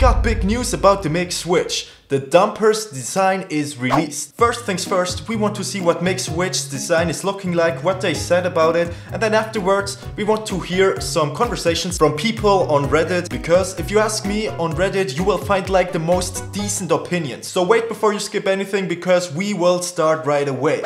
got big news about the Mig Switch. The Dumper's design is released. First things first, we want to see what Mig Switch's design is looking like, what they said about it, and then afterwards we want to hear some conversations from people on Reddit, because if you ask me, on Reddit you will find like the most decent opinions. So wait before you skip anything, because we will start right away.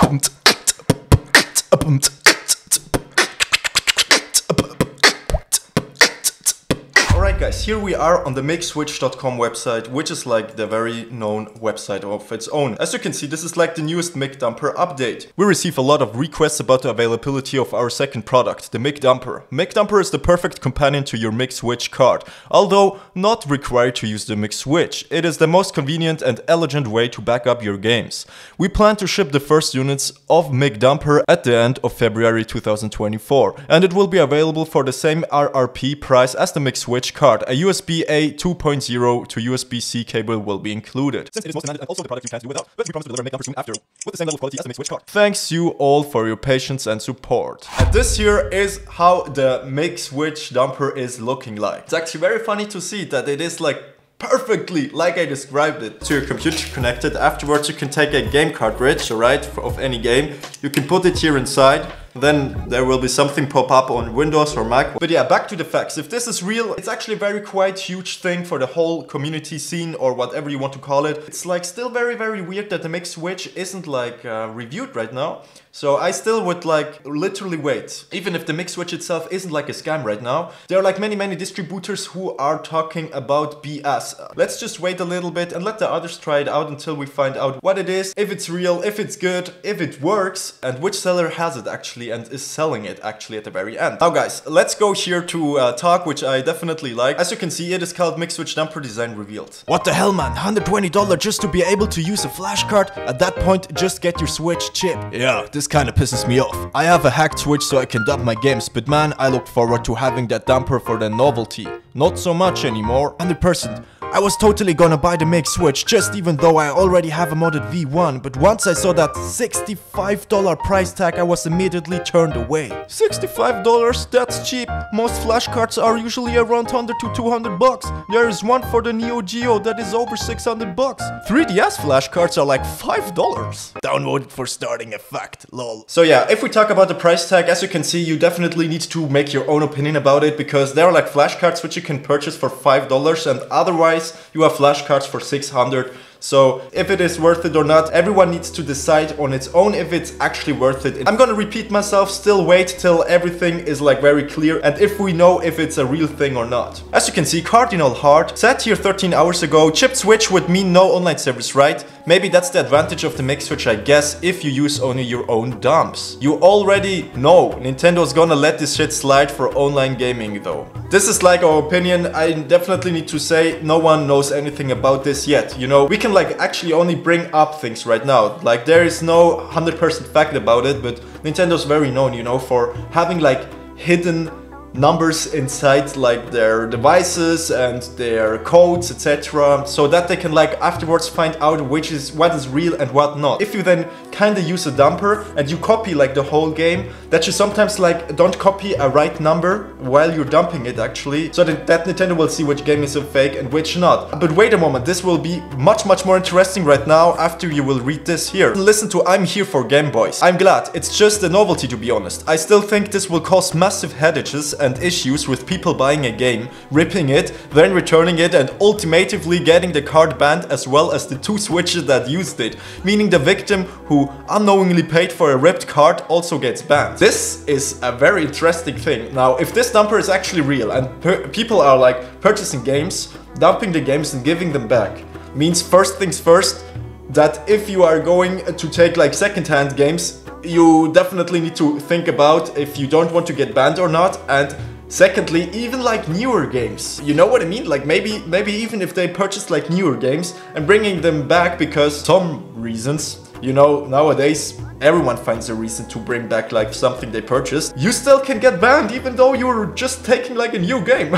Alright guys, here we are on the MigSwitch.com website, which is like the very known website of its own. As you can see, this is like the newest Mig Dumper update. We receive a lot of requests about the availability of our second product, the Mig Dumper. Mig Dumper is the perfect companion to your Mig Switch card, although not required to use the Mig Switch. It is the most convenient and elegant way to back up your games. We plan to ship the first units of Mig Dumper at the end of February 2024, and it will be available for the same RRP price as the Mig Switch card. A USB-A 2.0 to USB-C cable will be included. Since it is most demanded and also the product you can't do without, but we promise to deliver Mig Dumper soon after, with the same level of quality as the Mig Switch card. Thanks you all for your patience and support. And this here is how the Mig Switch Dumper is looking like. It's actually very funny to see that it is like perfectly like I described it. To your computer connected. Afterwards you can take a game cartridge, alright, of any game. You can put it here inside. Then there will be something pop up on Windows or Mac. But yeah, back to the facts. If this is real, it's actually a very quite huge thing for the whole community scene, or whatever you want to call it. It's like still very weird that the Mig Switch isn't like reviewed right now. So I still would like literally wait. Even if the Mig Switch itself isn't like a scam right now, there are like many distributors who are talking about BS. Let's just wait a little bit and let the others try it out until we find out what it is, if it's real, if it's good, if it works, and which seller has it actually and is selling it actually at the very end. Now guys, let's go here to talk, which I definitely like. As you can see, it is called Mig Switch Dumper Design Revealed. What the hell, man? $120 just to be able to use a flash card? At that point, just get your Switch chip. Yeah, this kinda pisses me off. I have a hacked Switch so I can dump my games, but man, I look forward to having that dumper for the novelty. Not so much anymore. 100%. I was totally gonna buy the Mig Switch, just even though I already have a modded V1, but once I saw that $65 price tag, I was immediately turned away. $65? That's cheap. Most flash cards are usually around 100 to 200 bucks. There is one for the Neo Geo that is over 600 bucks. 3DS flash cards are like $5. Downvoted for starting a fact, lol. So yeah, if we talk about the price tag, as you can see, you definitely need to make your own opinion about it, because there are like flash cards which you can purchase for $5, and otherwise you have flash cards for 600. So if it is worth it or not, everyone needs to decide on its own if it's actually worth it. I'm gonna repeat myself, still wait till everything is like very clear and if we know if it's a real thing or not. As you can see, Cardinal Heart said here 13 hours ago, chipped Switch would mean no online service, right? Maybe that's the advantage of the Mig Switch, I guess, if you use only your own dumps. You already know Nintendo's gonna let this shit slide for online gaming though. This is like our opinion. I definitely need to say no one knows anything about this yet. You know, we can like actually only bring up things right now. Like there is no 100% fact about it, but Nintendo's very known, you know, for having like hidden numbers inside like their devices and their codes, etc., so that they can like afterwards find out what is real and what not. If you then kinda use a dumper and you copy like the whole game, that you sometimes like don't copy a right number while you're dumping it actually, so that Nintendo will see which game is a fake and which not. But wait a moment, this will be much more interesting right now after you will read this here. Listen to I'm Here for Game Boys. I'm glad, it's just a novelty to be honest. I still think this will cause massive headaches and issues with people buying a game, ripping it, then returning it and ultimately getting the card banned, as well as the 2 Switches that used it, meaning the victim who unknowingly paid for a ripped card also gets banned. This is a very interesting thing. Now, if this dumper is actually real and people are like purchasing games, dumping the games and giving them back, means first things first, that if you are going to take like second-hand games, you definitely need to think about if you don't want to get banned or not. And secondly, even like newer games, you know what I mean? Like maybe even if they purchase like newer games and bringing them back because some reasons, you know, nowadays everyone finds a reason to bring back like something they purchased, you still can get banned even though you're just taking like a new game.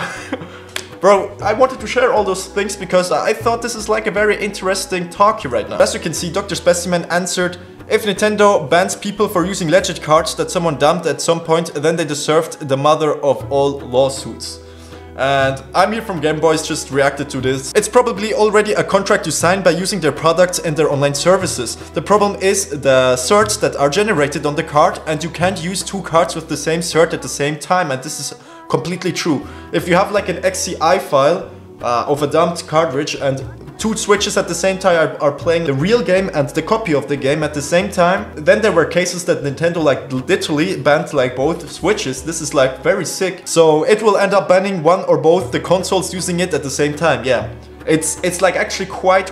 Bro, I wanted to share all those things because I thought this is like a very interesting talk here right now. As you can see, Dr. Specimen answered, if Nintendo bans people for using legit cards that someone dumped at some point, then they deserved the mother of all lawsuits. And I'm here from Game Boys, just reacted to this. It's probably already a contract you sign by using their products and their online services. The problem is the certs that are generated on the card, and you can't use two cards with the same cert at the same time, and this is completely true. If you have like an XCI file of a dumped cartridge and two switches at the same time are playing the real game and the copy of the game at the same time, then there were cases that Nintendo like literally banned like both switches. This is like very sick. So it will end up banning one or both the consoles using it at the same time. Yeah. It's like actually quite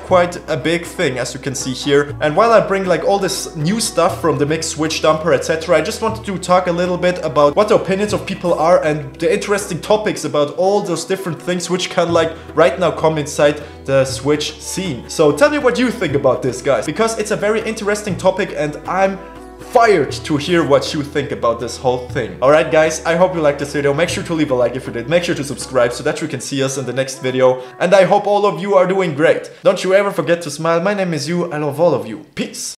a big thing, as you can see here. And while I bring like all this new stuff from the Mig Switch Dumper, etc., I just wanted to talk a little bit about what the opinions of people are and the interesting topics about all those different things which can like right now come inside the Switch scene. So tell me what you think about this, guys, because it's a very interesting topic and I'm fired to hear what you think about this whole thing. Alright guys, I hope you liked this video. Make sure to leave a like if you did. Make sure to subscribe so that you can see us in the next video. And I hope all of you are doing great. Don't you ever forget to smile. My name is you. I love all of you. Peace.